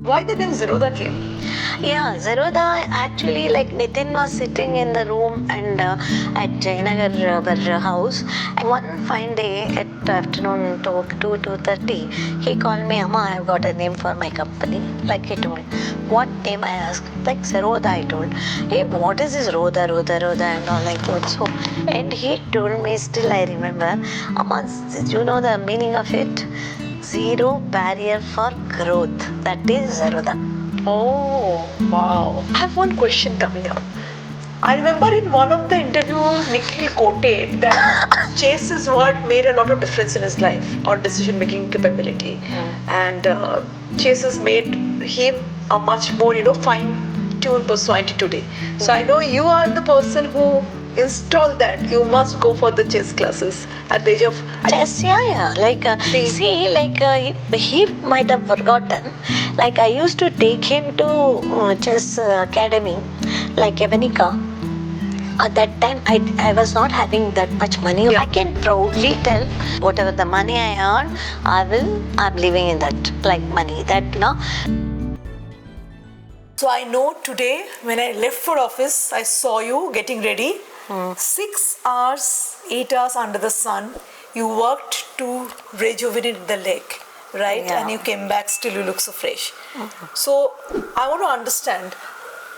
Why the name Zerodha came? Yeah, Zerodha, actually, like Nithin was sitting in the room and at Jayanagar our house. And one fine day at afternoon 2:30, he called me, Amma, I've got a name for my company. Like he told. What name? I asked. Like Zerodha, I told. Hey, what is this Rodha, and all like that. So, and he told me, still I remember, Amma, do you know the meaning of it? Zero barrier for growth. That is Zerodha. Oh, wow. I have one question coming up. I remember in one of the interviews, Nikhil quoted that Chase's word made a lot of difference in his life or decision-making capability. And Chase has made him a much more, fine-tuned personality today. So I know you are the person who installed that. You must go for the chess classes at the age of... Chess, yeah. Like, he might have forgotten. Like, I used to take him to chess academy, like Evanica. At that time, I was not having that much money. Yeah. I can proudly tell whatever the money I earn, I'm living in that, like money. That, no. So I know today when I left for office, I saw you getting ready. 6 hours, 8 hours under the sun. You worked to rejuvenate the leg, right? Yeah. And you came back, still you look so fresh. So I want to understand,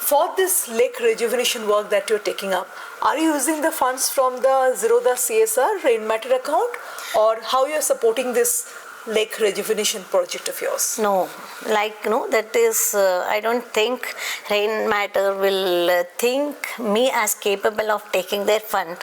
for this leg rejuvenation work that you're taking up, are you using the funds from the Zerodha CSR Rain Matter account, or how you're supporting this leg rejuvenation project of yours? No, that is, I don't think Rain Matter will think me as capable of taking their fund.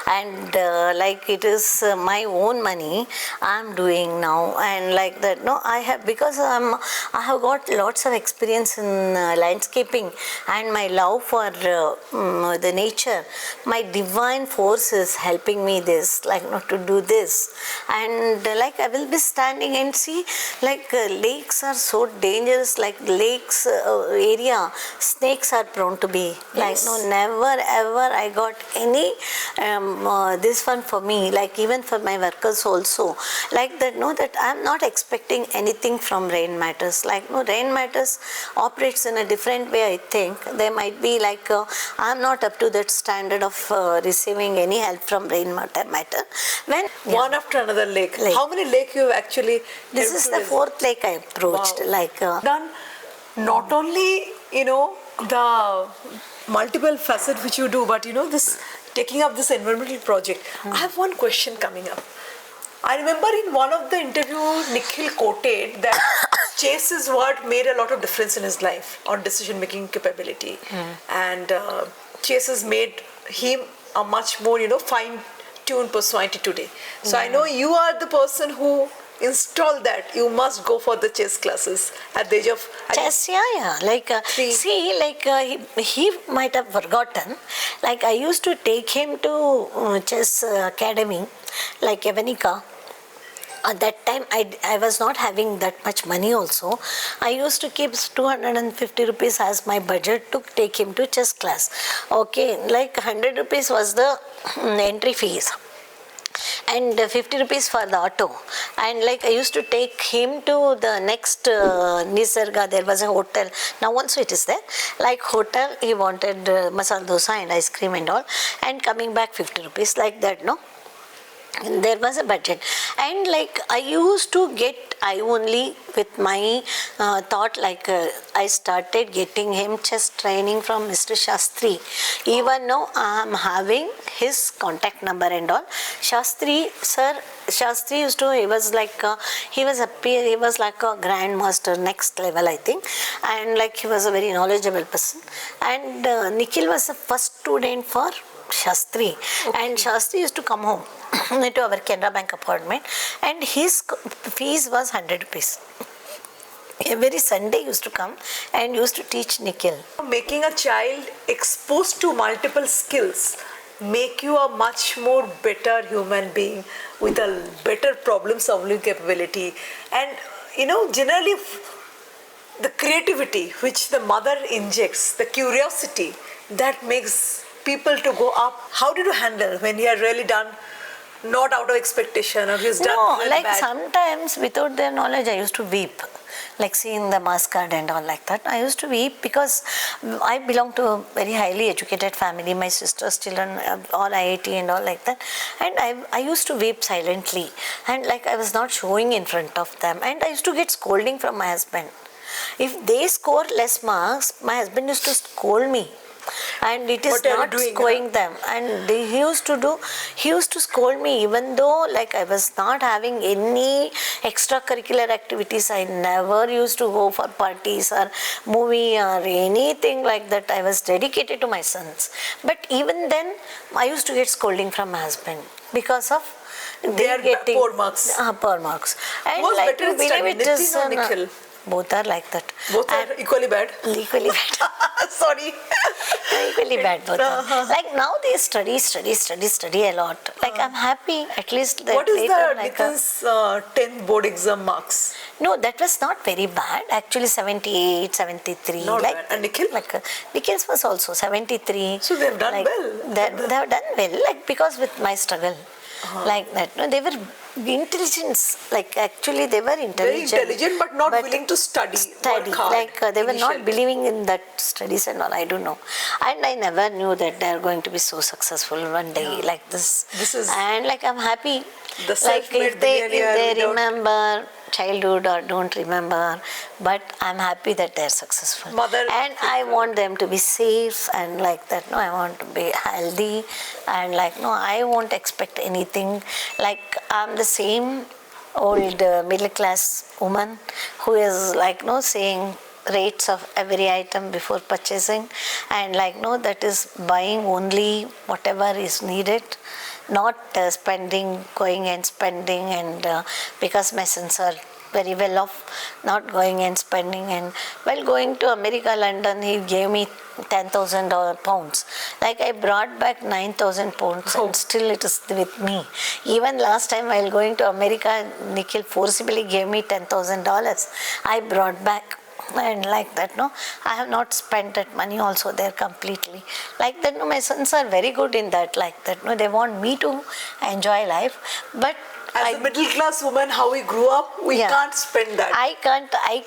And it is my own money I'm doing now. And like that, no, I have, because I have got lots of experience in landscaping and my love for the nature. My divine force is helping me this, to do this. And I will be standing and see, lakes are so dangerous, lakes area, snakes are prone to be. Yes. Never ever I got any this one for me, even for my workers also. That I'm not expecting anything from Rain Matters. Rain Matters operates in a different way, I think. They might be I'm not up to that standard of receiving any help from Rain Matter. One after another lake. How many lakes you have actually... This is the fourth lake I approached. Wow. Done not only, the multiple facets which you do, but this taking up this environmental project. I have one question coming up. I remember in one of the interviews, Nikhil quoted that Chase's word made a lot of difference in his life or decision-making capability. And Chase has made him a much more, fine-tuned personality today. So I know you are the person who installed that. You must go for the chess classes at the age of... Chess, yeah. He might have forgotten. I used to take him to chess academy, like Evanica. At that time, I was not having that much money also. I used to keep 250 rupees as my budget to take him to chess class. Okay, 100 rupees was the entry fees. And 50 rupees for the auto. And I used to take him to the next Nisarga. There was a hotel. Now also it is there. Hotel, he wanted masala dosa and ice cream and all. And coming back 50 rupees, like that, no? And there was a budget. And I used to get, I only with my thought, I started getting him chess training from Mr. Shastri. Even now I am having his contact number and all. Shastri used to, he was like a grandmaster, next level, I think. And he was a very knowledgeable person. And Nikhil was the first student for Shastri. Okay. And Shastri used to come home to our Canara Bank apartment, and his fees was 100 rupees. Every Sunday used to come and used to teach Nikhil. Making a child exposed to multiple skills make you a much more better human being with a better problem solving capability. And generally the creativity which the mother injects, the curiosity that makes people to go up. How did you handle when he had really done not out of expectation or he's done No, really bad? Sometimes without their knowledge I used to weep. like seeing the mass card and all like that. I used to weep because I belong to a very highly educated family. My sister's children all IIT and all like that, and I used to weep silently, and like I was not showing in front of them, and I used to get scolding from my husband. If they score less marks, my husband used to scold me, and it is What are you not doing, scoring them. And he used to scold me, even though like I was not having any extracurricular activities. I never used to go for parties or movie or anything like that. I was dedicated to my sons. But even then, I used to get scolding from my husband because of They are getting poor marks. Poor marks. And Who's like better to in believe study, it is Nithin or Nikhil? both are like that. Both are equally bad? Equally bad. Sorry. Equally bad both are. Like now they study a lot. Like I'm happy at least. That What is the like Nithin's 10th board exam marks? no, that was not very bad. Actually 78, 73. Not like bad. And Nikhil? Like Nikhil's was also 73. So they've done like, well. They have done well. Like because with my struggle. Like that. No, they were intelligence. Like actually they were intelligent. Very intelligent but not willing to study. Work hard Like they were not initially. believing in that studies and all. I don't know. And I never knew that they are going to be so successful one day like this. This is and like I'm happy. the Like self-made if they billionaire without- remember childhood or don't remember, but I'm happy that they're successful. Mother and I want them to be safe and like that. No, I want to be healthy and like no, I won't expect anything. Like I'm the same old middle class woman who is like no saying rates of every item before purchasing, and like no, that is buying only whatever is needed, not spending, going and spending, and because my sons are very well off, not going and spending. And while going to America, London, he gave me 10,000 pounds. Like I brought back 9,000 pounds and still it is with me. Even last time while going to America, Nikhil forcibly gave me $10,000. I brought back. And like that, no, I have not spent that money also there completely. Like that, no, my sons are very good in that, like that, no, they want me to enjoy life, but as a middle class woman, how we grew up, we can't spend that. I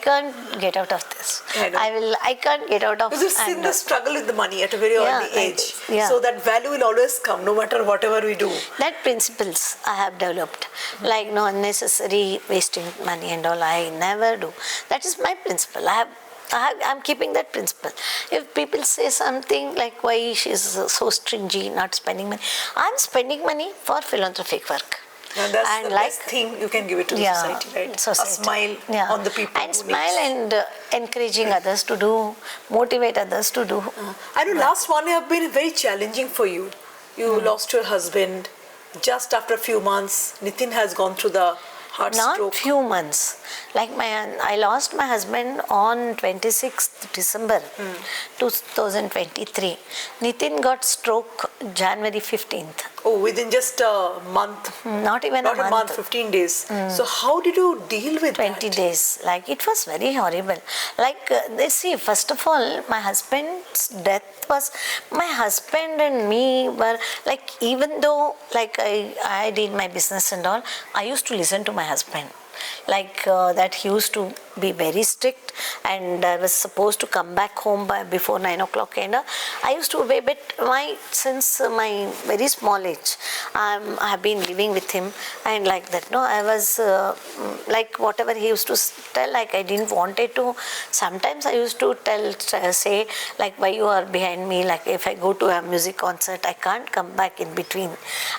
can't get out of this. I can't get out of. Because you've seen the struggle with the money at a very early age. Yeah. So that value will always come, no matter whatever we do. That principles I have developed, like no unnecessary wasting money and all. I never do. That is my principle. I'm keeping that principle. If people say something like why she is so stingy, not spending money, I'm spending money for philanthropic work. And that's the best thing you can give it to the society, right? Society. A smile on the people and who smile needs. and encouraging others to do, motivate others to do. I know last 1 year have been very challenging for you. You lost your husband just after a few months. Nithin has gone through the heart Not stroke. few months. Like I lost my husband on 26th December 2023. Nithin got stroke January 15th. Oh, within just a month. Not even Not a month. 15 days. So how did you deal with 20 that? days. Like it was very horrible. Like let's see, first of all, my husband's death was, my husband and me were like, even though like I did my business and all, I used to listen to my husband. Like that he used to be very strict, and I was supposed to come back home before 9 o'clock, and I used to obey. But since my very small age, I have been living with him, and like that, no, I was like whatever he used to tell, like I didn't wanted to. Sometimes I used to say like, why you are behind me? Like if I go to a music concert, I can't come back in between,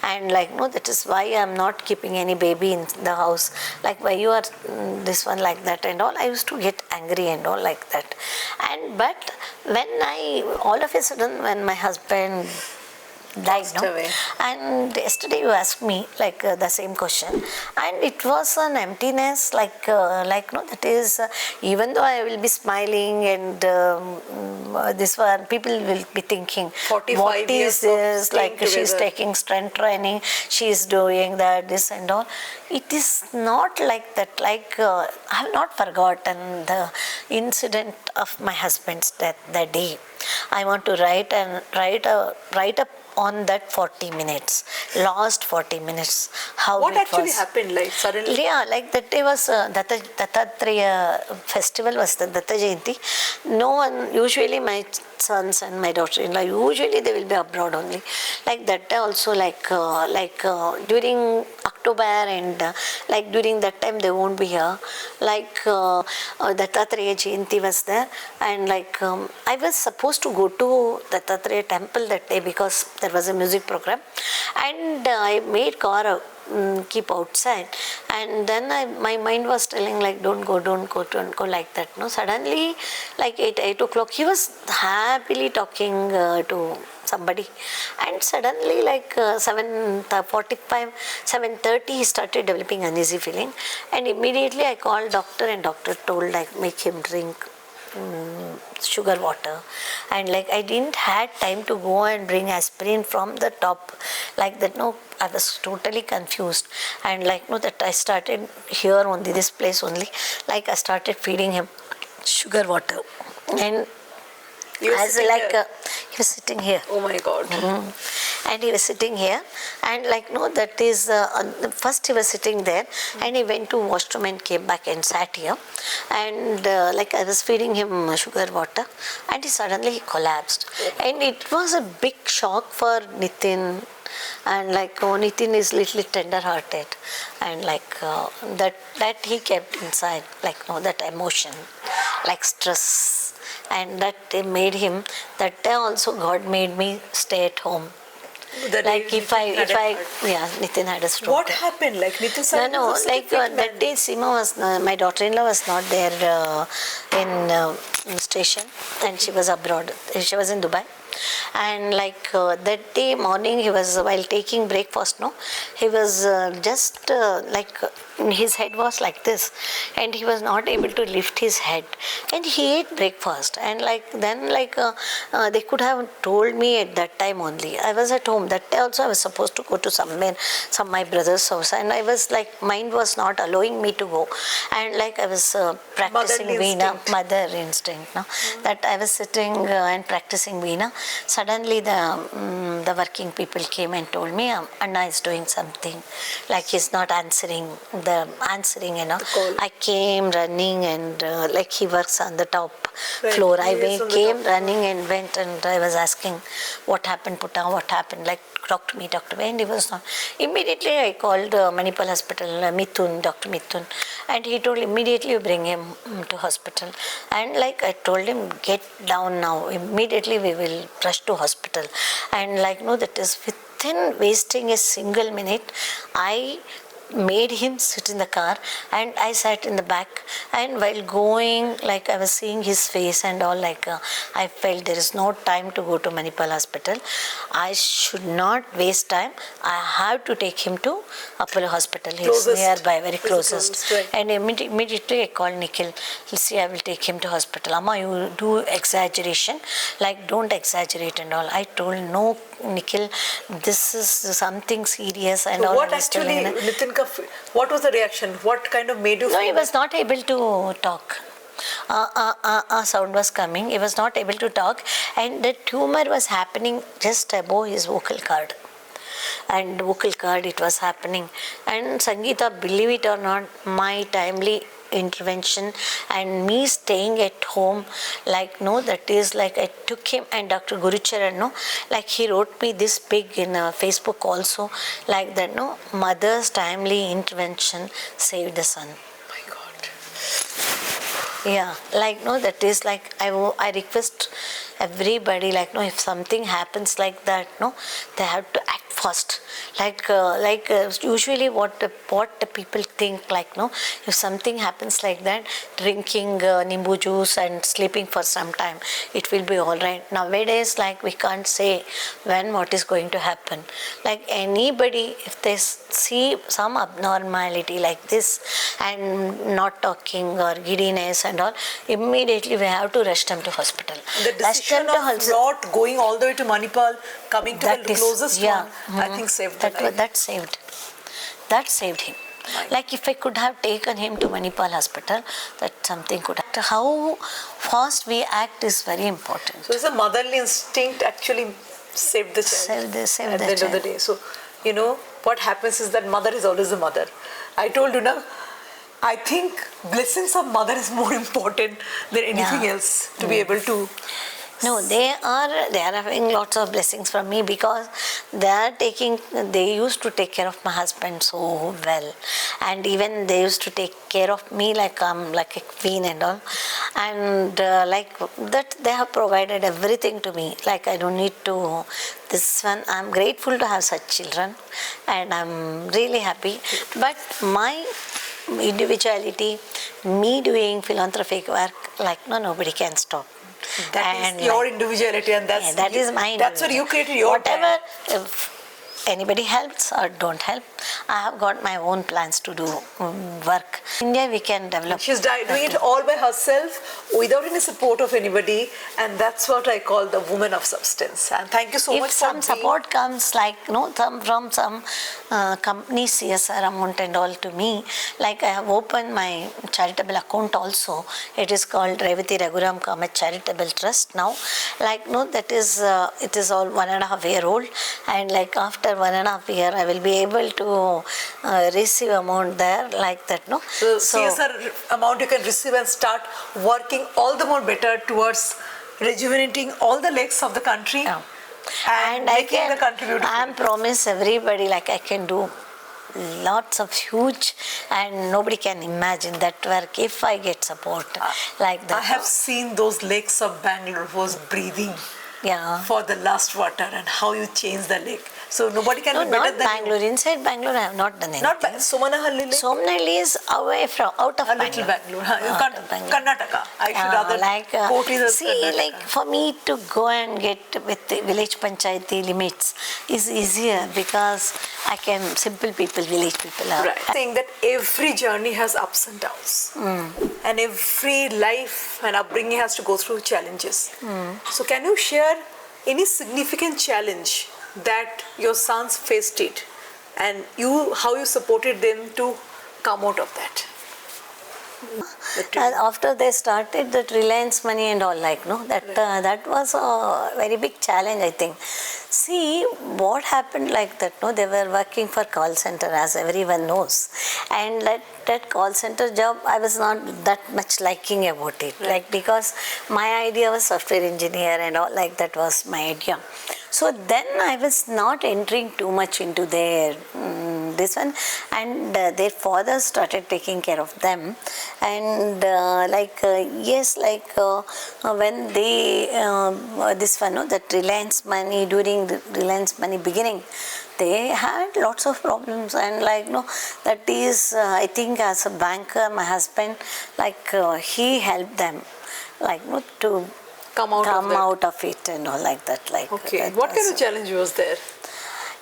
and like no, that is why I'm not keeping any baby in the house. Like why you are this one like that and all. I used to get angry and all like that. And but when all of a sudden when my husband died, no? And yesterday you asked me like the same question, and it was an emptiness, like no, that is even though I will be smiling and this one, people will be thinking, 45 what years is this? Like together. she's taking strength training, she's doing that, this and all. It is not like that. Like I have not forgotten the incident of my husband's death that day. I want to write a on that 40 minutes, last 40 minutes, how What it actually was. happened, like suddenly? Yeah, like that day was Dattatreya festival was the Datta Jayanti. No one, usually my sons and my daughter-in-law, usually they will be abroad only. Like that day also, during October and like during that time they won't be here. Like Dattatreya Jayanti was there, and I was supposed to go to Dattatreya temple that day because there was a music program, and I made car keep outside, and then my mind was telling like don't go like that. No, suddenly like 8 o'clock he was happily talking to somebody, and suddenly 7:45, 7:30 he started developing uneasy feeling, and immediately I called doctor, and doctor told like make him drink sugar water, and I didn't had time to go and bring aspirin from the top like that. No, I was totally confused, and that I started here only, this place only, I started feeding him sugar water, and He was sitting here. he was sitting here. Oh my God. And he was sitting here, and that is first he was sitting there, and he went to washroom and came back and sat here, and I was feeding him sugar water, and he collapsed, and it was a big shock for Nithin. And Nithin is little tender hearted, and that he kept inside, that emotion, stress, and that made him, that day also God made me stay at home. Nithin had a stroke. What happened? Nithin No, that day my daughter-in-law was not there in station, and she was abroad. She was in Dubai. And that day morning, he was, while taking breakfast, he was his head was like this, and he was not able to lift his head, and he ate breakfast, and they could have told me at that time only. I was at home that day also. I was supposed to go to my brother's house, and I was mind was not allowing me to go, and I was practicing Veena, mother instinct, that I was sitting and practicing Veena. Suddenly the working people came and told me Anna is doing something, he's not answering, I came running, and he works on the top floor. I came running and went, and I was asking what happened, Putta, what happened, talk to me, and he was not. Immediately I called Manipal Hospital, Dr. Mithun, and he told immediately bring him to hospital, and I told him get down now, immediately we will rush to hospital, and that is within wasting a single minute, I made him sit in the car, and I sat in the back, and while going, I was seeing his face and all, I felt there is no time to go to Manipal Hospital. I should not waste time. I have to take him to Apollo Hospital. He's nearby, very closest. Right. And immediately I called Nikhil. See, I will take him to hospital. Amma, you do exaggeration. Don't exaggerate and all. I told, no, Nikhil, this is something serious and So all. what actually, Nithin, what was the reaction? What kind of made you feel? No, he was not able to talk. Sound was coming. He was not able to talk, and the tumor was happening just above his vocal cord. And vocal cord, it was happening. And Sangeeta, believe it or not, my timely intervention and me staying at home, that is I took him, and Dr. Gurucharan, he wrote me this big in Facebook also, mother's timely intervention saved the son. My God. Yeah, that is I request everybody, if something happens like that, they have to act fast. Usually what the people think, if something happens like that, drinking nimbu juice and sleeping for some time, it will be all right. Nowadays, we can't say when what is going to happen. Anybody, if they see some abnormality like this and not talking or giddiness and all, immediately we have to rush them to hospital. The decision of not going all the way to Manipal, coming to the closest one, I think saved the life. That saved him. If I could have taken him to Manipal Hospital, that something could have. How fast we act is very important. So is the motherly instinct actually saved the child Saved at the the end of the child. day. So, what happens is that mother is always a mother. I told you, na, I think blessings of mother is more important than anything else to be able to. No, they are having lots of blessings from me because they used to take care of my husband so well, and even they used to take care of me like I'm like a queen and all, and like that they have provided everything to me. Like I don't need to. This one, I'm grateful to have such children, and I'm really happy. But my individuality, me doing philanthropic work, like nobody can stop. That is your individuality, and that is my that's what you created your whatever plan. if anybody helps or don't help, I have got my own plans to do work. India we can develop. She's doing it all by herself without any support of anybody, and that's what I call the woman of substance. And thank you so much If for some support comes, like from some company CSR amount and all to me, like I have opened my charitable account also. It is called Revathi Kamath Charitable Trust now. Like that is it is all 1.5 year old, and like after 1.5 year I will be able to receive amount there like that. So CSR amount you can receive and start working all the more better towards rejuvenating all the lakes of the country. Yeah. And making the country beautiful. I promise everybody like I can do lots of huge, and nobody can imagine that work if I get support like that. I have seen those lakes of Bangalore was breathing for the last water, and how you change the lake. So nobody can be better not than Bangalore. you. Inside Bangalore, I have not done anything. Not Somanahalli Lake? Somanahalli is away from out of A Bangalore. little Bangalore. Out of Bangalore. Karnataka. I should rather quote it as see, Karnataka. like for me to go and get with the village panchayati limits is easier because I can simple people, village people are. Right. Saying that every journey has ups and downs, and every life and upbringing has to go through challenges. So, can you share any significant challenge that your sons faced it, and how you supported them to come out of that? And after they started that Reliance money and all, that was a very big challenge, I think. See, what happened like that, they were working for call center, as everyone knows. And that call center job, I was not that much liking about it. Like, because my idea was software engineer and all, like that was my idea. So then I was not entering too much into their this one, and their father started taking care of them, and when they this one that Reliance money, during the Reliance money beginning, they had lots of problems, and that is I think as a banker, my husband he helped them to come out of it and all like that. Okay, what kind of challenge was there?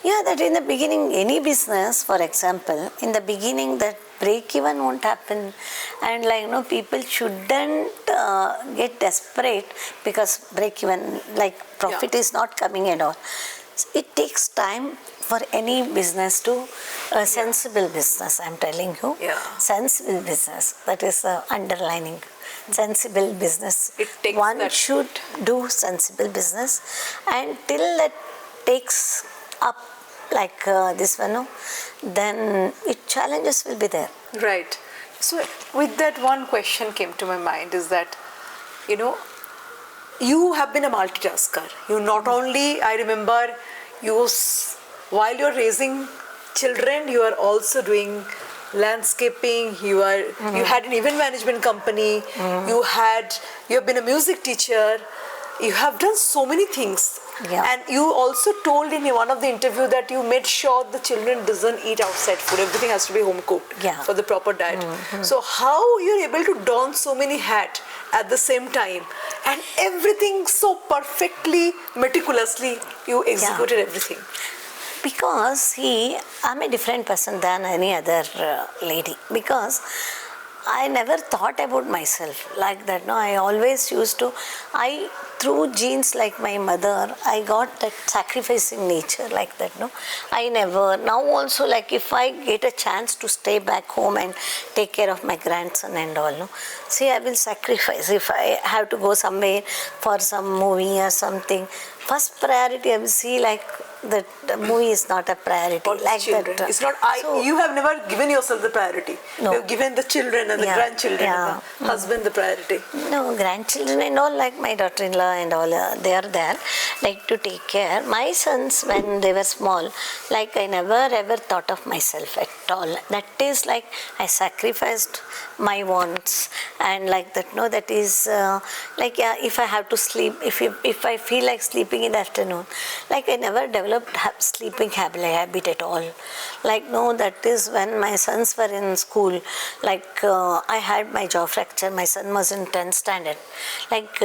Yeah, that in the beginning, any business, for example, in the beginning that break-even won't happen, and people shouldn't get desperate because break-even, profit is not coming at all. It takes time for any business to sensible business, I'm telling you. Sensible business, that is underlining. Sensible business. One should do sensible business, and till that takes up this one, then challenges will be there. Right. So with that, one question came to my mind is that, you have been a multitasker. You not only, I remember, while you're raising children, you are also doing landscaping, you had an event management company, you have been a music teacher, you have done so many things. And you also told in one of the interview that you made sure the children doesn't eat outside food. Everything has to be home cooked for the proper diet. So how you're able to don so many hats at the same time, and everything so perfectly, meticulously, you executed everything? Because I'm a different person than any other lady. Because I never thought about myself like that. No, I always used to, through genes like my mother, I got that sacrificing nature like that. No, I never, now also like if I get a chance to stay back home and take care of my grandson and all, no, see, I will sacrifice if I have to go somewhere for some movie or something. First priority I will see like that the movie is not a priority. For like children. that. It's not, So, you have never given yourself the priority. No. You have given the children and the Yeah, grandchildren yeah. and the husband the priority. no, grandchildren and all, like my daughter-in-law and all, they are there, like to take care. My sons, when they were small, like I never ever thought of myself at all. That is like I sacrificed my wants and like that. No, that is like if I have to sleep, if I feel like sleeping in the afternoon, like I never developed sleeping habit at all. Like no, that is when my sons were in school. Like I had my jaw fracture. My son was in 10th standard. Like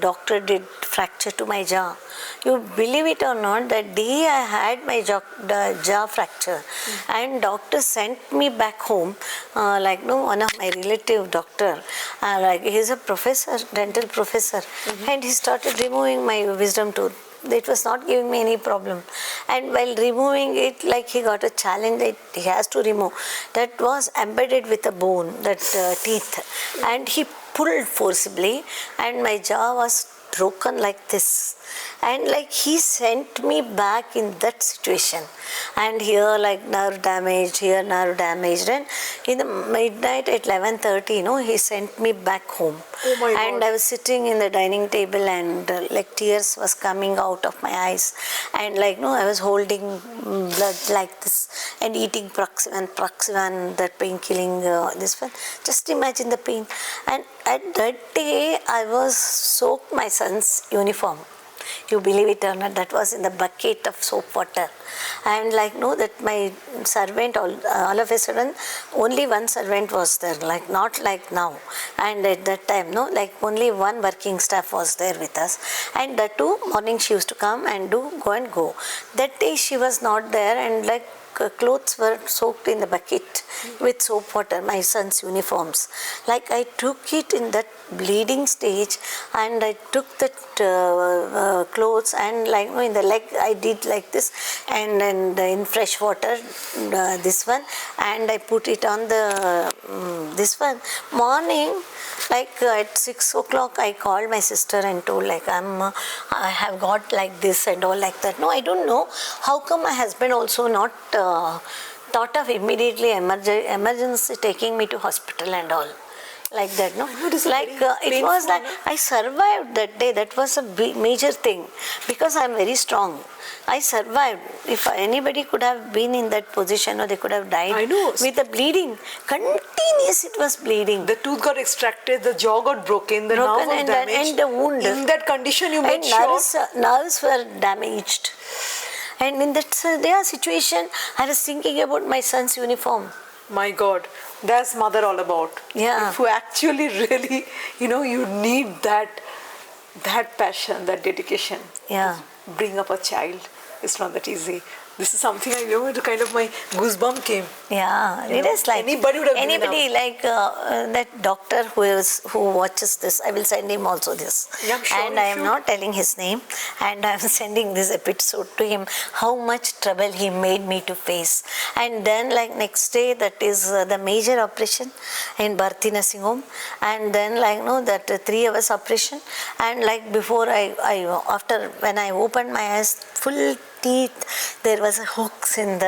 doctor did fracture to my jaw. You believe it or not, that day I had my jaw fracture, and doctor sent me back home. Like no, one of my relative doctor, like he's a professor, dental professor, and he started removing my wisdom tooth. It was not giving me any problem, and while removing it, like he got a challenge that he has to remove. That was embedded with a bone, that teeth, and he pulled forcibly, and my jaw was broken like this. And like he sent me back in that situation, and here like nerve damaged, here nerve damaged, and in the midnight at 11:30, he sent me back home. Oh my and God. I was sitting in the dining table, and like tears was coming out of my eyes, and like I was holding blood like this and eating Proxivan, that pain killing this one. Just imagine the pain. And at that day I was soaked my son's uniform. You believe it or not, that was in the bucket of soap water. And like that my servant, all of a sudden only one servant was there, like not like now. And at that time, like only one working staff was there with us, and that too morning she used to come and go. That day she was not there, and like clothes were soaked in the bucket with soap water, my son's uniforms. Like I took it in that bleeding stage, and I took that clothes, and like in the leg I did like this, and in fresh water, this one, and I put it on the this one. Morning, like at 6 o'clock, I called my sister and told like I have got like this and all like that. No, I don't know how come my husband also not thought of immediately emergency taking me to hospital and all. Like that, no? Like it was like I survived that day. That was a major thing, because I am very strong. I survived. If anybody could have been in that position, or they could have died. I know. With the bleeding. Continuous it was bleeding. The tooth got extracted, the jaw got broken, the nerve was damaged. And the wound. In that condition, you made and sure. nerves were damaged. And in that situation, I was thinking about my son's uniform. My God, that's mother all about. Yeah. If you actually really, you need that passion, that dedication. Yeah. Bring up a child. It's not that easy. This is something I know, kind of my goosebump came. Yeah, it is like anybody would have given anybody up. like that doctor who watches this. I will send him also this, Yeah, I'm sure and I am not telling his name, and I am sending this episode to him. How much trouble he made me to face, and then like next day, that is the major operation in Bharati Nursing Home, and then like that 3 hours operation, and like before after when I opened my eyes, full teeth, there was a hooks in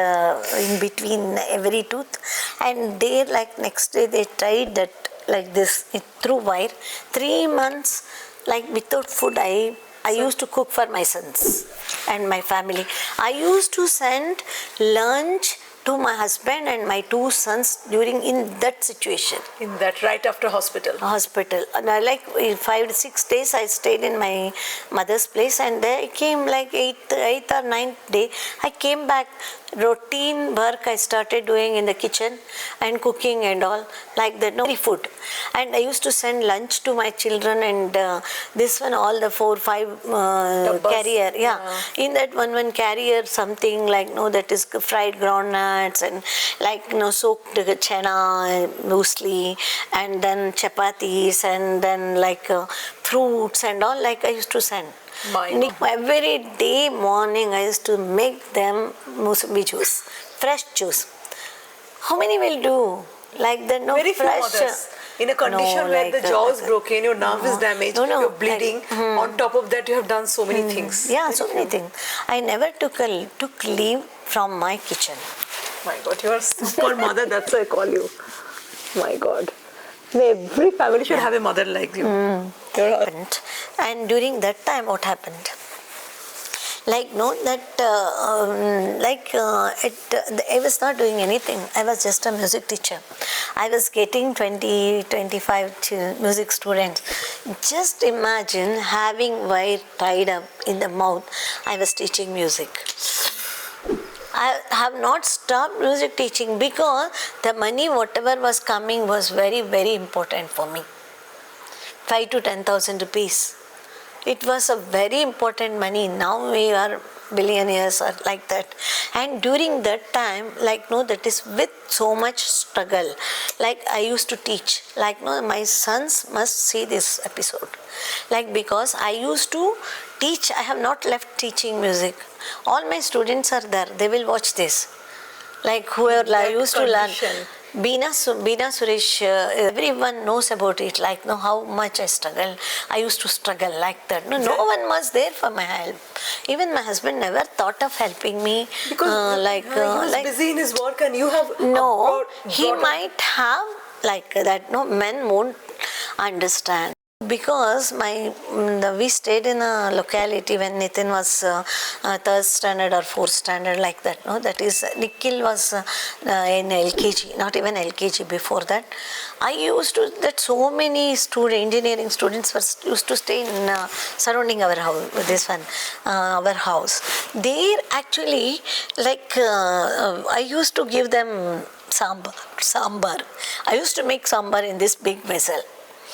between every tooth, and they like next day they tried that like this through wire. 3 months like without food. I used to cook for my sons and my family. I used to send lunch to my husband and my 2 sons in that situation. In that, right after hospital. And I like 5 to 6 days I stayed in my mother's place, and there I came like 8th or 9th day. I came back. Routine work I started doing in the kitchen and cooking and all like that. No food, and I used to send lunch to my children, and this one all the 4-5 carrier. Yeah, in that one carrier something like that is fried groundnut nuts and like soaked chana, muesli, and then chapatis, and then like fruits and all. Like I used to send. Every day morning I used to make them musambi juice, fresh juice. How many will do? Like that, no very fresh. Few mothers. In a condition where the jaw is broken, your nerve is damaged, you're bleeding. On top of that, you have done so many things. Yeah, so many things. I never took leave from my kitchen. My God, you are so-called mother. That's why I call you. My God. Every family should have a mother like you. And during that time, what happened? Like I was not doing anything. I was just a music teacher. I was getting 25 music students. Just imagine having wire tied up in the mouth. I was teaching music. I have not stopped music teaching because the money, whatever was coming, was very, very important for me. 5 to 10,000 rupees. It was a very important money. Now we are billionaires or like that. And during that time, that is with so much struggle. Like I used to teach. My sons must see this episode. Because I used to teach, I have not left teaching music. All my students are there. They will watch this. Whoever I used to learn. Beena Suresh, everyone knows about it, how much I struggle. I used to struggle like that. No one was there for my help. Even my husband never thought of helping me. Because he was busy in his work and you have... No, he might have that. No, men won't understand. Because we stayed in a locality when Nithin was 3rd standard or 4th standard, like that. No, that is Nikhil was in LKG, not even LKG before that. I used to that so many engineering students used to stay in surrounding our house. Our house. There actually I used to give them sambar. I used to make sambar in this big vessel.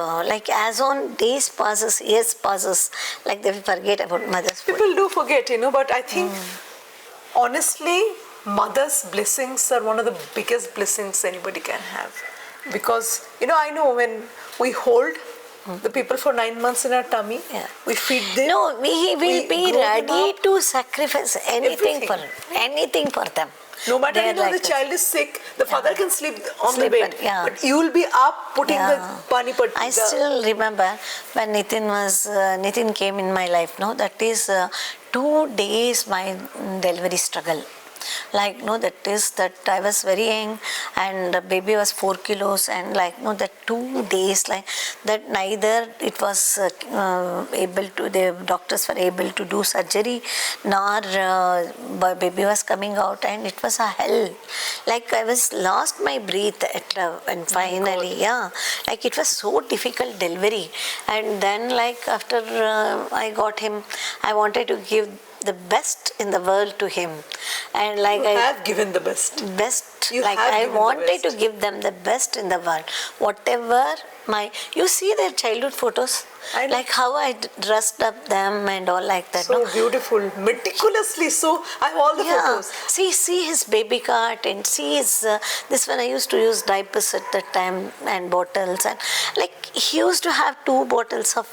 As on days passes, years passes, they will forget about mother's food. People do forget, but I think honestly, mother's blessings are one of the biggest blessings anybody can have. Because, I know when we hold the people for 9 months in our tummy, we feed them. No, we will be ready to sacrifice anything for them. No matter the child is sick, the father can sleep on the bed, but you will be up putting the pani patti. I still remember when Nithin came in my life. No, that is 2 days my delivery struggle. That I was very young and the baby was 4 kilos and that 2 days that neither it was able to, the doctors were able to do surgery nor baby was coming out and it was a hell. I was lost my breath and finally, it was so difficult delivery. And then after I got him, I wanted to give the best in the world to him, and I have given the best. I wanted to give them the best in the world. Whatever you see their childhood photos, how I dressed up them and all like that. So beautiful, meticulously. So I have all the photos. See his baby cart and see his this one. I used to use diapers at that time and bottles and he used to have 2 bottles of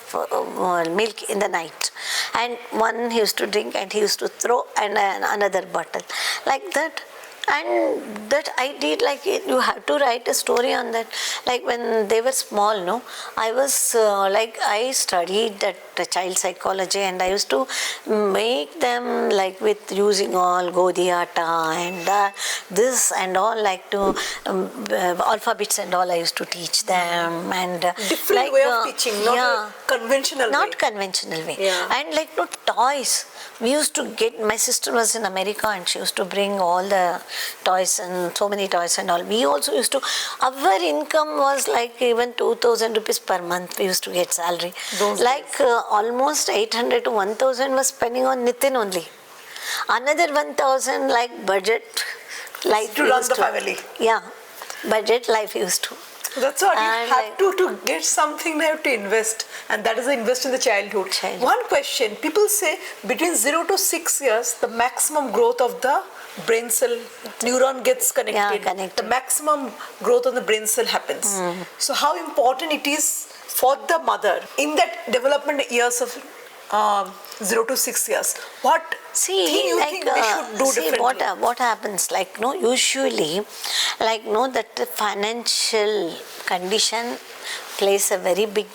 milk in the night, and one he used to drink and he used to throw and another bottle like that. And that I did you have to write a story on that. When they were small, no, I was I studied that child psychology and I used to make them with using all Godi atta and this and all to alphabets and all I used to teach them and different way of teaching, not conventional not conventional way. And toys. We used to get, my sister was in America and she used to bring all the toys and so many toys and all. We also used to, our income was even 2,000 rupees per month we used to get salary. Almost 800 to 1,000 was spending on Nithin only. Another 1,000 budget life to run the family. Yeah, budget life used to. That's what you have to get something, you have to invest, and that is the invest in the childhood. One question, people say between 0 to 6 years, the maximum growth of the brain cell, neuron gets connected, connected. the maximum growth on the brain cell happens. So how important it is for the mother in that development years of 0 to 6 years. What thing you think they should do differently? What happens, like, no, usually, like, no, that the financial condition plays a very big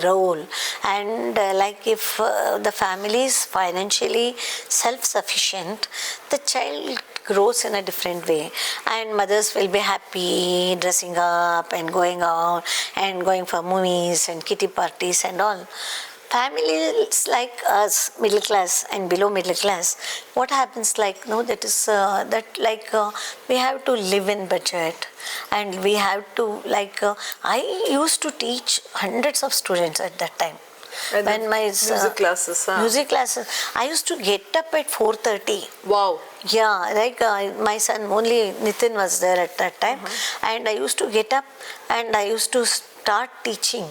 role. And like, if the family is financially self-sufficient, the child grows in a different way, and mothers will be happy dressing up and going out and going for movies and kitty parties and all. Families like us, middle class and below middle class, what happens, like, no, that is we have to live in budget, and we have to, like, I used to teach hundreds of students at that time. And when my music classes, music classes, I used to get up at 4:30. Wow. Yeah, like my son, only Nithin was there at that time, and I used to get up and I used to start teaching.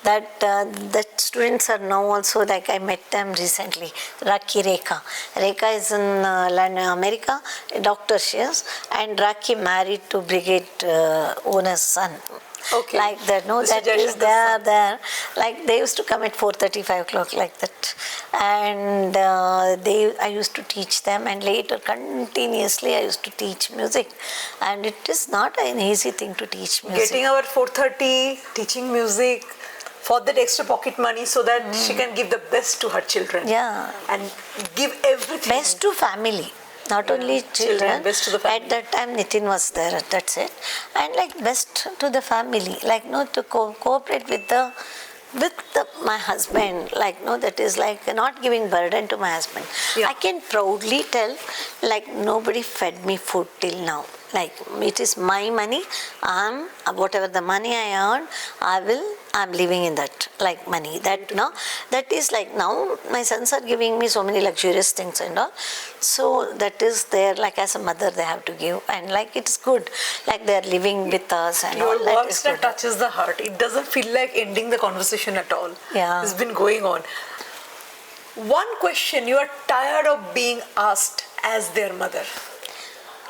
That students are now also, like, I met them recently. Rakhi Rekha. Rekha is in America, a doctor she is, and Rakhi married to brigade owner's son. Okay. Like that, no, Mr. that is Jaishankar's there. Like, they used to come at 4:30, 5 o'clock, like that. And I used to teach them, and later continuously I used to teach music. And it is not an easy thing to teach music. Getting up at 4:30, teaching music for that extra pocket money so that she can give the best to her children. Yeah. And give everything. Best to family. Not only children, best to the family. At that time Nithin was there, that's it. And like, best to the family, like, no, to cooperate with my husband, like, no, that is like not giving burden to my husband. Yeah. I can proudly tell, like, nobody fed me food till now. Like, it is my money. Whatever the money I earn, I'm living in that, like, money. That is like, now my sons are giving me so many luxurious things and all. So that is there, like, as a mother they have to give, and like, it's good. Like, they are living with us and all. Your words that touches the heart. It doesn't feel like ending the conversation at all. Yeah. It's been going on. One question you are tired of being asked as their mother.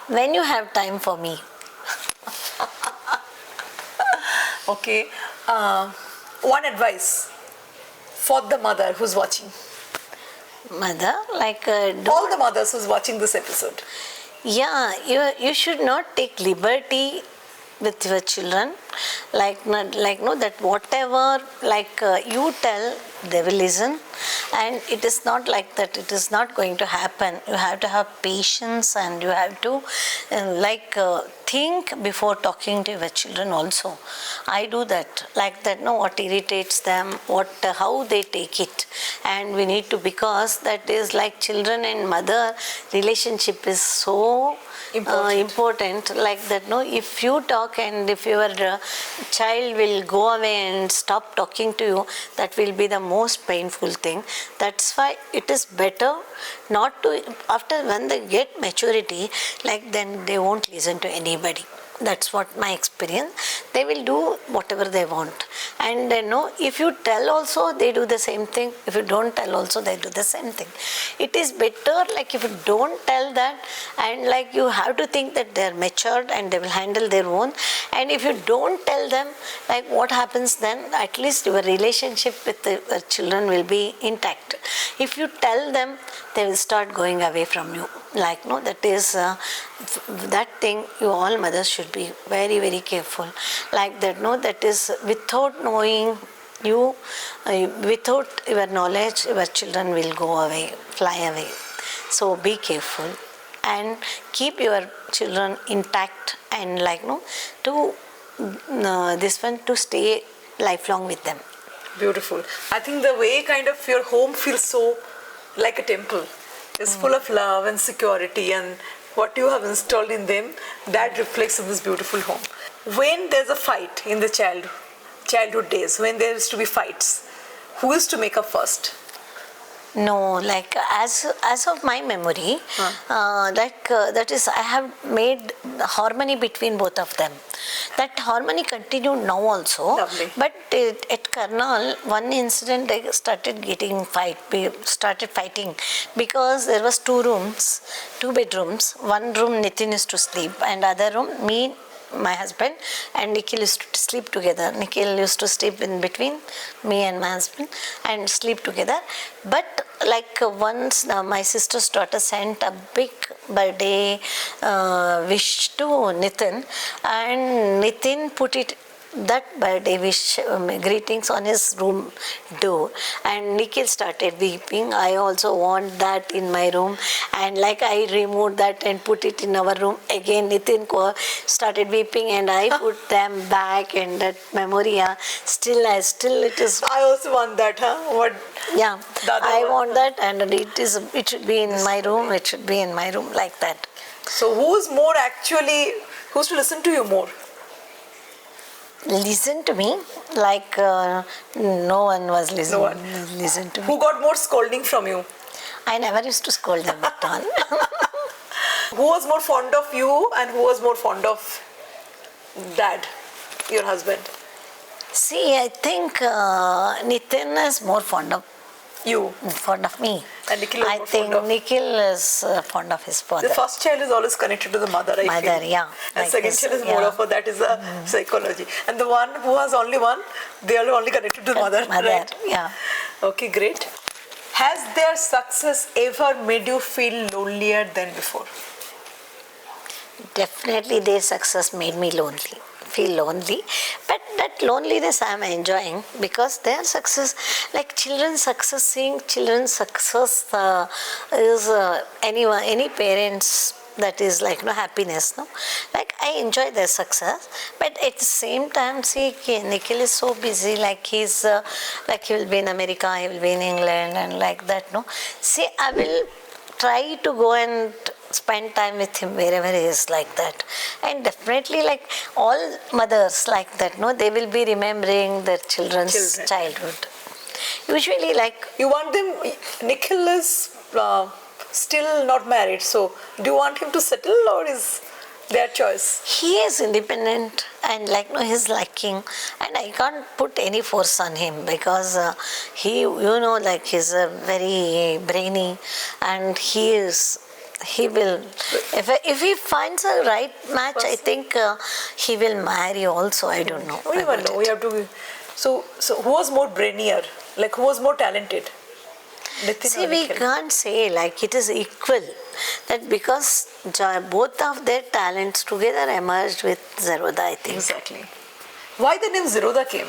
When you have time for me. Okay. One advice for the mother who's watching. Mother, like, All the mothers who's watching this episode. yeah, you should not take liberty with your children, like, no, that whatever, like, you tell, they will listen. And it is not like that, it is not going to happen. You have to have patience, and you have to think before talking to your children also. I do that, like that, no, what irritates them, how they take it. And we need to, because that is like, children and mother relationship is so important, like that, no, if you talk and if your child will go away and stop talking to you, that will be the most painful thing. That's why it is better not to, after when they get maturity, like, then they won't listen to anybody. That's what my experience. They will do whatever they want. And if you tell also, they do the same thing. If you don't tell also, they do the same thing. It is better, like, if you don't tell that, and like, you have to think that they are matured and they will handle their own. And if you don't tell them, like, what happens then, at least your relationship with the children will be intact. If you tell them, they will start going away from you. Like, no, that is that thing, you all mothers should be very, very careful. Like that, no, that is without knowing you, without your knowledge, your children will go away, fly away. So be careful and keep your children intact, and like, no, to this one, to stay lifelong with them. Beautiful. I think the way kind of your home feels so like a temple. It's full of love and security, and what you have installed in them, that reflects in this beautiful home. When there's a fight in the childhood days, when there is to be fights, who is to make up first? No, like as of my memory, that is, I have made harmony between both of them. That harmony continued now also. Lovely. But at Karnal, one incident they started started fighting because there was two rooms, two bedrooms. One room Nithin used to sleep, and other room me, my husband, and Nikhil used to sleep together. Nikhil used to sleep in between me and my husband and sleep together. But like once my sister's daughter sent a big birthday wish to Nithin, and Nithin put it, that birthday wish greetings on his room door, and Nikhil started weeping. I also want that in my room, and like I removed that and put it in our room. Again Nithin started weeping, and I put them back, and that memory still it is. I also want that, huh? What? Yeah, I want that, and it should be in my room. It should be in my room, like that. So who's to listen to you more? Listen to me, like no one was listening. No one. Listen to me. Who got more scolding from you? I never used to scold them at all. Who was more fond of you, and who was more fond of dad, your husband? See, I think Nithin is more fond of You. Fond of me. And Nikhil is I more think fond of... Nikhil is fond of his father. The first child is always connected to the mother, I feel. Mother, yeah. And like second this, child is more of a, that is a psychology. And the one who has only one, they are only connected to the mother. Mother, right? yeah. Okay, great. Has their success ever made you feel lonelier than before? Definitely their success made me feel lonely, but that loneliness I am enjoying, because their success, like children's success, seeing children's success is any parents, that is like happiness, no? Like I enjoy their success, but at the same time, see, Nikhil is so busy, like he's like he will be in America, he will be in England, and like that, no? See, I will try to go and spend time with him wherever he is, like that. And definitely, like all mothers like that, no, they will be remembering their children's childhood. Usually, like... You want them... Nikhil is still not married, so do you want him to settle, or is their choice? He is independent, and like his liking, and I can't put any force on him, because he, like he's very brainy, and he will, if he finds a right match, I think he will marry also. I don't know. We never know. We have to. So who was more brainier? Like who was more talented? Nithin. See, we can't say like it is equal. That because both of their talents together emerged with Zerodha, I think. Exactly. Why the name Zerodha came?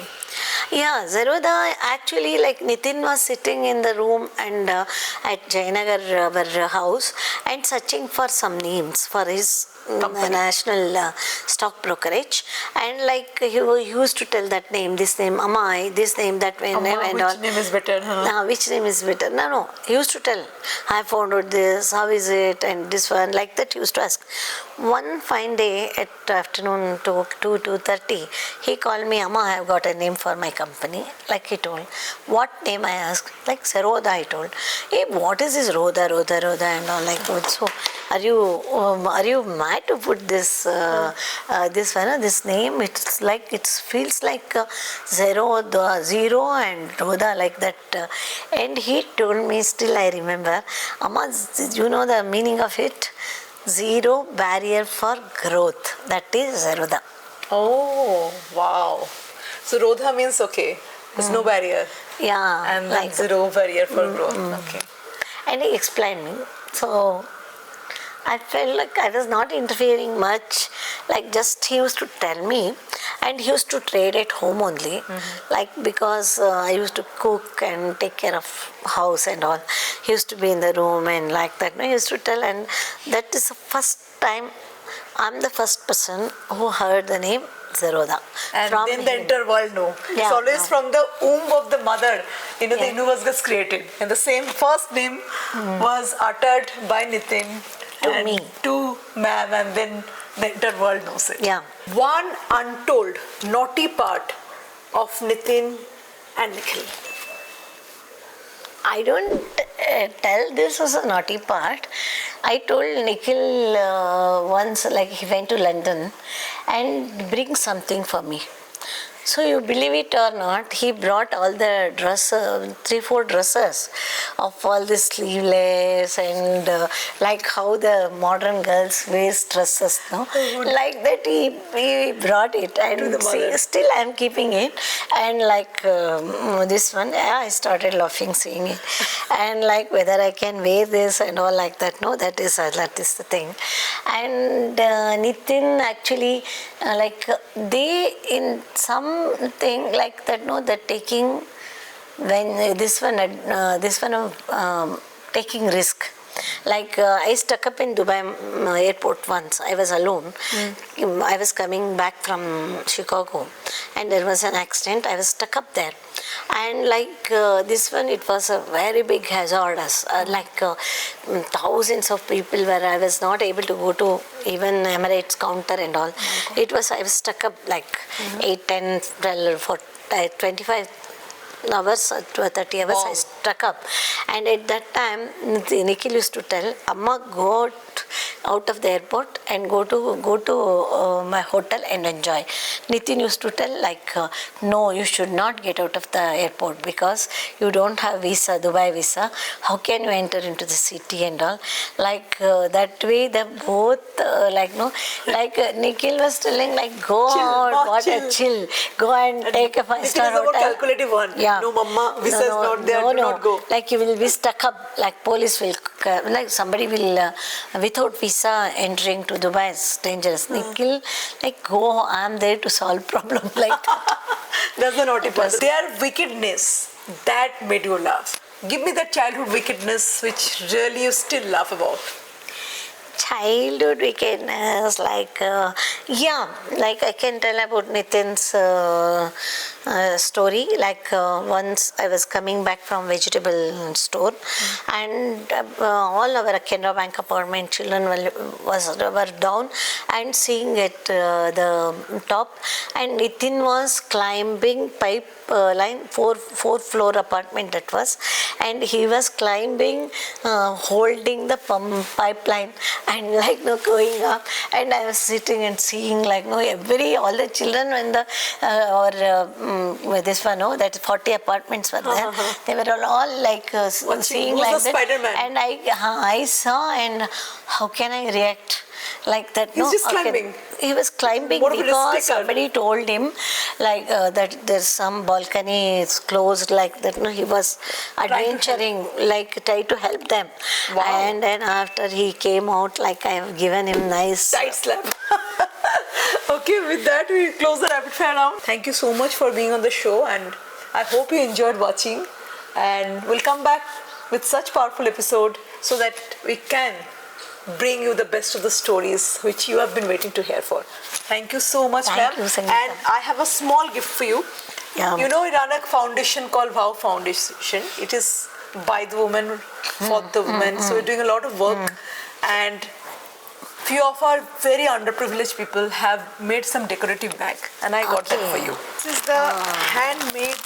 Yeah, Zerodha, actually, like Nithin was sitting in the room and at Jayanagar, our house, and searching for some names for his national stock brokerage, and like he used to tell that name, this name, Amma, this name, that name, and all. Which name is better? Which name is better? No. He used to tell, I found out this, how is it, and this one, like that. He used to ask. One fine day at afternoon to 2:30, he called me, Amma, I have got a name for my company. Like he told. What name? I asked. Like Zerodha, I told. Hey, what is this Rodha, and all, like that. So, are you mad to put this this name? It's like, it feels like zero and Rodha, like that. And he told me, still I remember, Amma, you know the meaning of it? Zero barrier for growth. That is Zerodha. Oh, wow. So Rodha means okay, there's no barrier. Yeah. And like zero barrier for growth. Okay. And he explained me. So I felt like I was not interfering much. Like just he used to tell me, and he used to trade at home only. Like because I used to cook and take care of house and all. He used to be in the room and like that. He used to tell, and that is the first time I'm the first person who heard the name Zerodha. And then the entire world know. Yeah, it's always from the womb of the mother, the universe gets created. And the same first name was uttered by Nithin to me, to ma'am, and then the entire world knows it. Yeah. One untold naughty part of Nithin and Nikhil. I don't tell this as a naughty part. I told Nikhil once, like he went to London and bring something for me. So you believe it or not, he brought all the dresses, 3-4 dresses of all the sleeveless and like how the modern girls wear dresses, no? Like that he brought it, and see, still I am keeping it. And like this one, I started laughing seeing it, and like whether I can wear this and all like that. No, that is the thing. And Nithin actually they in something like that, no, that taking when this one taking risk. Like I stuck up in Dubai airport once. I was alone. I was coming back from Chicago, and there was an accident. I was stuck up there, and like this one, it was a very big hazardous. Thousands of people where I was not able to go to even Emirates counter and all. It was, I was stuck up like 8, 10, 12 for 25 hours, 30 hours. I stuck up, and at that time Nikhil used to tell, Amma, go out of the airport and go to my hotel and enjoy. Nithin used to tell like, no, you should not get out of the airport because you don't have visa, Dubai visa. How can you enter into the city and all? Like that way, they both Nikhil was telling like, go out, chill, go and take a 5-star hotel. Calculative one. Yeah. No, mama, visa is not there. Do not go. Like you will be stuck up. Like police will, like somebody will without visa entering to Dubai is dangerous. Nikhil, like go. I am there to solve problem. Like that's the naughty part. Their wickedness that made you laugh. Give me that childhood wickedness which really you still laugh about. Childhood wickedness, like like I can tell about Nithin's story. Like once I was coming back from vegetable store, and all our Canara Bank apartment children were down and seeing at the top, and Nithin was climbing pipe line, four floor apartment that was, and he was climbing holding the pipeline and like going up, and I was sitting and seeing like all the children when this one, that 40 apartments were there, they were all like seeing like that, Spider-Man. And I saw, and how can I react? Like that. He's just climbing. He was climbing because somebody told him like that there's some balcony is closed, like that. No, he was adventuring, like try to help them. Wow. And then after he came out, like I have given him nice tight slap. Okay, with that we close the rapid fire round. Thank you so much for being on the show, and I hope you enjoyed watching, and we'll come back with such powerful episode so that we can bring you the best of the stories which you have been waiting to hear for. Thank you so much, ma'am. Thank you, Sangeeta. And I have a small gift for you. Yeah. You know, I run a foundation called 𝐍𝐢 Foundation. It is by the women, for the women. So we're doing a lot of work, and few of our very underprivileged people have made some decorative bag, and I got that for you. This is the handmade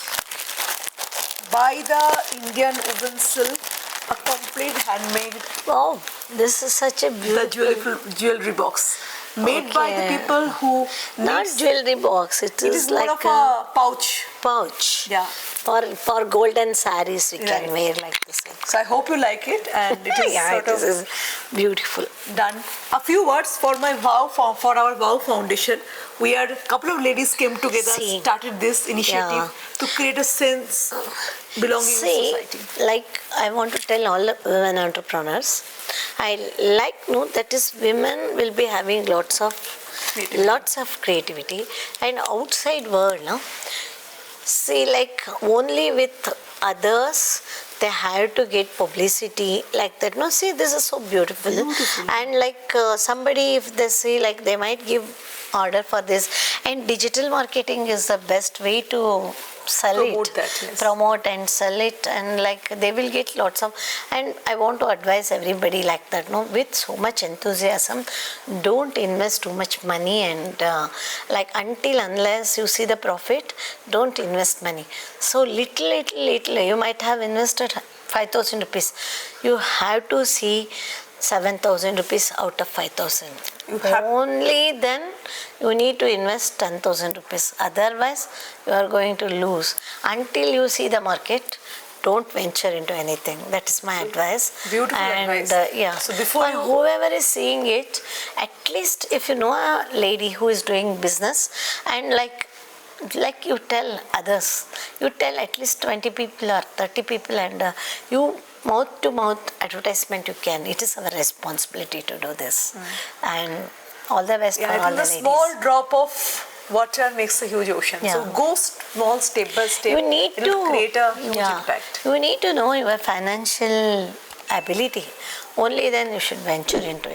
by the Indian woven silk, a complete handmade. Wow, this is such a beautiful jewelry box made by the people who not jewelry box. It is more like of a pouch. Yeah. For golden saris we can wear like this. So I hope you like it, and it is this is beautiful. Done. A few words for my for our 𝐍𝐢 Foundation. We are a couple of ladies came together, started this initiative to create a sense belonging in society. Like I want to tell all women entrepreneurs, I that is women will be having lots of creativity, and outside world, no. See, like only with others they have to get publicity like that. No, see, this is so beautiful. And like somebody, if they see, like they might give order for this. And digital marketing is the best way to sell promote it, that, yes. promote and sell it, and like they will get lots of. And I want to advise everybody like that, no, with so much enthusiasm, don't invest too much money, and like until unless you see the profit, don't invest money. So little, you might have invested 5,000 rupees. You have to see 7,000 rupees out of 5,000. Only then you need to invest 10,000 rupees. Otherwise, you are going to lose. Until you see the market, don't venture into anything. That is my advice. Beautiful advice. Yeah. So before you... whoever is seeing it, at least if you know a lady who is doing business, and like you tell others, you tell at least 20 people or 30 people, and you mouth to mouth advertisement you can. It is our responsibility to do this. And all the best for I all think the the ladies. small drop of water makes a huge ocean. Yeah. So go small, step by step. You need It'll to create a huge impact. You need to know your financial ability. Only then you should venture into it.